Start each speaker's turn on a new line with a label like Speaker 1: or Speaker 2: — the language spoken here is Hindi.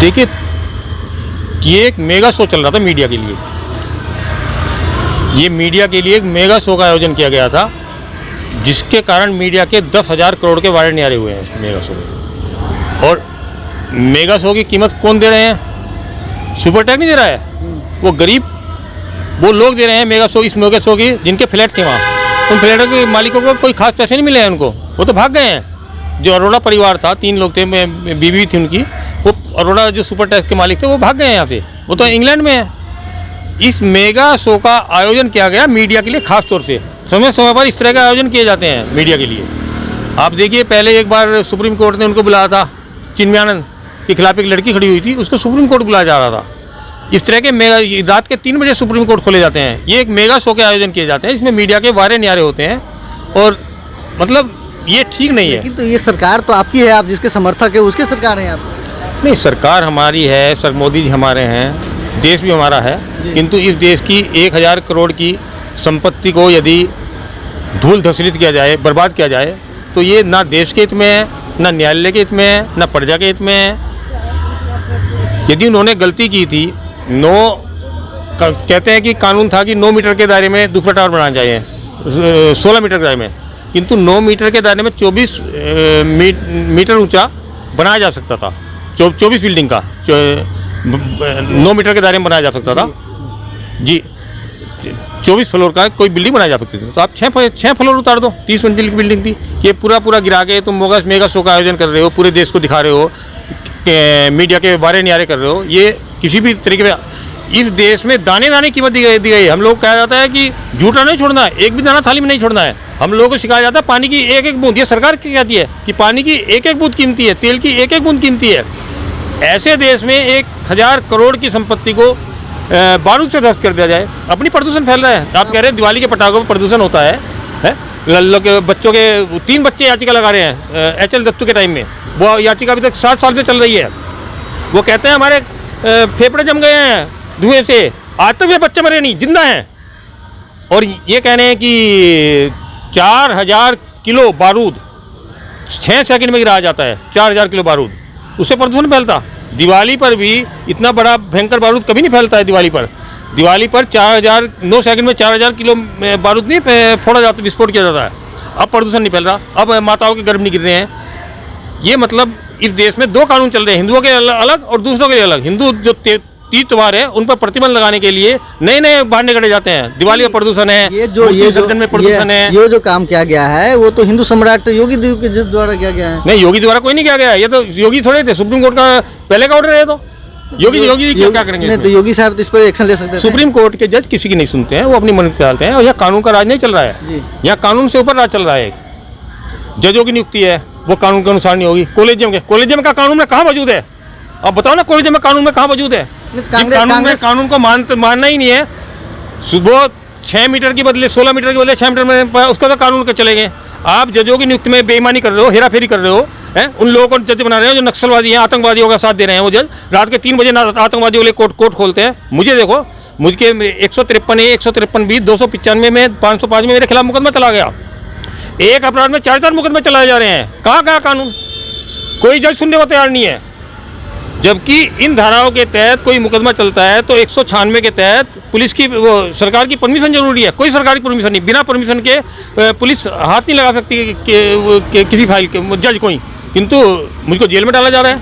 Speaker 1: देखिए, ये एक मेगा शो चल रहा था मीडिया के लिए। ये मीडिया के लिए एक मेगा शो का आयोजन किया गया था, जिसके कारण मीडिया के 10,000 करोड़ के वायरल न्यारे हुए हैं इस मेगा शो में। और मेगा शो की कीमत कौन दे रहे हैं? सुपर टैक्स नहीं दे रहा है, वो गरीब वो लोग दे रहे हैं मेगा शो, इस मेगा शो की जिनके फ्लैट थे वहाँ। उन फ्लैटों के मालिकों को कोई खास पैसे नहीं मिले हैं उनको, वो तो भाग गए हैं। जो अरोड़ा परिवार था, 3 लोग थे, बीवी थी उनकी, वो अरोड़ा जो सुपर टैक्स के मालिक थे वो भाग गए हैं यहाँ से, वो तो इंग्लैंड में है। इस मेगा शो का आयोजन किया गया मीडिया के लिए, खास तौर से समय समय पर इस तरह का आयोजन किए जाते हैं मीडिया के लिए। आप देखिए, पहले एक बार सुप्रीम कोर्ट ने उनको बुलाया था, चिन्मयानंद के खिलाफ एक लड़की खड़ी हुई थी, उसको सुप्रीम कोर्ट बुलाया जा रहा था। इस तरह के मेगा, रात के 3 बजे सुप्रीम कोर्ट खोले जाते हैं। ये एक मेगा शो के आयोजन किए जाते हैं, इसमें मीडिया के वारे न्यारे होते हैं, और मतलब ये ठीक नहीं है।
Speaker 2: लेकिन तो ये सरकार तो आपकी है, आप जिसके समर्थक है उसके सरकार हैं आप।
Speaker 1: नहीं, सरकार हमारी है, सर मोदी जी हमारे हैं, देश भी हमारा है, किंतु इस देश की 1000 करोड़ की संपत्ति को यदि धूल धसलित किया जाए, बर्बाद किया जाए, तो ये ना देश के हित में है, ना न्यायालय के हित में है, ना प्रजा के हित में है। यदि उन्होंने गलती की थी, कहते हैं कि कानून था कि 9 मीटर के दायरे में दूसरा टावर बनाना चाहिए, 16 मीटर के दायरे में, किंतु 9 मीटर के दायरे में 24 मीटर ऊंचा बनाया जा सकता था। 24 बिल्डिंग का 9 मीटर के दायरे में बनाया जा सकता था जी। 24 फ्लोर का कोई बिल्डिंग बनाई जा सकती थी, तो आप 6 फ्लोर उतार दो। 30 मंजिल की बिल्डिंग थी, ये पूरा गिरा के तुम मेगा शो का आयोजन कर रहे हो, पूरे देश को दिखा रहे हो, मीडिया के बारे न्यारे कर रहे हो। ये किसी भी तरीके में इस देश में दाने दाने कीमत दी गई। हम लोग कहा जाता है कि झूठा नहीं छोड़ना है, एक भी दाना थाली में नहीं छोड़ना है। हम लोगों को सिखाया जाता है पानी की एक एक बूंद, ये सरकार की कहती है कि पानी की एक एक बूंद कीमती है, तेल की एक एक बूंद कीमती है। ऐसे देश में 1000 करोड़ की संपत्ति को बारूद से ध्वस्त कर दिया जाए, अपनी प्रदूषण फैल रहा है। आप कह रहे हैं दिवाली के पटाखों में प्रदूषण होता है? लोग बच्चों के 3 बच्चे याचिका लगा रहे हैं HL दत्तू के टाइम में, वो याचिका अभी तक 7 साल से चल रही है। वो कहते हैं हमारे फेफड़े जम गए हैं धुएं से, आज तक ये बच्चे मरे नहीं, जिंदा हैं। और ये कह रहे हैं कि 4000 किलो बारूद 6 सेकंड में गिराया जाता है, 4000 किलो बारूद, उससे प्रदूषण फैलता। दिवाली पर भी इतना बड़ा भयंकर बारूद कभी नहीं फैलता है। दिवाली पर 9 सेकंड में 4000 किलो बारूद नहीं फोड़ा जाता, विस्फोट किया जाता है। अब प्रदूषण नहीं फैल रहा, अब माताओं के गर्भ नहीं गिर रहे हैं। ये मतलब इस देश में 2 कानून चल रहे हैं, हिंदुओं के अलग और दूसरों के अलग। हिंदू जो तीज त्योहार है उन पर प्रतिबंध लगाने के लिए नए बहाने कटे जाते हैं। दिवाली में प्रदूषण है,
Speaker 2: ये जो
Speaker 1: में प्रदूषण है।
Speaker 2: ये जो काम किया गया है वो तो हिंदू सम्राट योगी के द्वारा किया गया है।
Speaker 1: नहीं, योगी द्वारा कोई नहीं किया गया, ये तो योगी थोड़े थे, सुप्रीम कोर्ट का पहले का ऑर्डर है। तो योगी क्या करेंगे?
Speaker 2: नहीं, तो योगी साहब तो इस पर एक्शन ले सकते हैं।
Speaker 1: सुप्रीम कोर्ट के जज किसी की नहीं सुनते हैं, वो अपनी मन चलते हैं। और यहाँ कानून का राज नहीं चल रहा है, यहाँ कानून से ऊपर राज चल रहा है। जजों की नियुक्ति है, वो कानून के अनुसार नहीं होगी। कॉलेजियम का कानून में कहाँ मौजूद है? आप बताओ ना, कॉलेजियम में कानून में कहाँ मौजूद है? कानून को मानना ही नहीं है। सुबह 6 मीटर की बदले 16 मीटर के बदले 6 मीटर में, उसका तो कानून के चलेंगे। आप जजों की नियुक्ति में बेईमानी कर रहे हो, हेराफेरी कर रहे हो, हैं? उन लोगों को जज बना रहे हो जो नक्सलवादी हैं, आतंकवादियों का साथ दे रहे हैं। वो जज रात के 3 बजे आतंकवादियों के लिए कोर्ट खोलते हैं। मुझे देखो, मुझके 153A 153B 295 में 505 में मेरे खिलाफ मुकदमा चला गया। एक अपराध में 4 मुकदमे चलाए जा रहे हैं। कहाँ कानून? कोई जज सुनने को तैयार नहीं है। जबकि इन धाराओं के तहत कोई मुकदमा चलता है तो 196 के तहत पुलिस की, वो सरकार की परमिशन जरूरी है। कोई सरकारी परमिशन नहीं, बिना परमिशन के पुलिस हाथ नहीं लगा सकती किसी फाइल के जज कोई, किंतु मुझको जेल में डाला जा रहा है।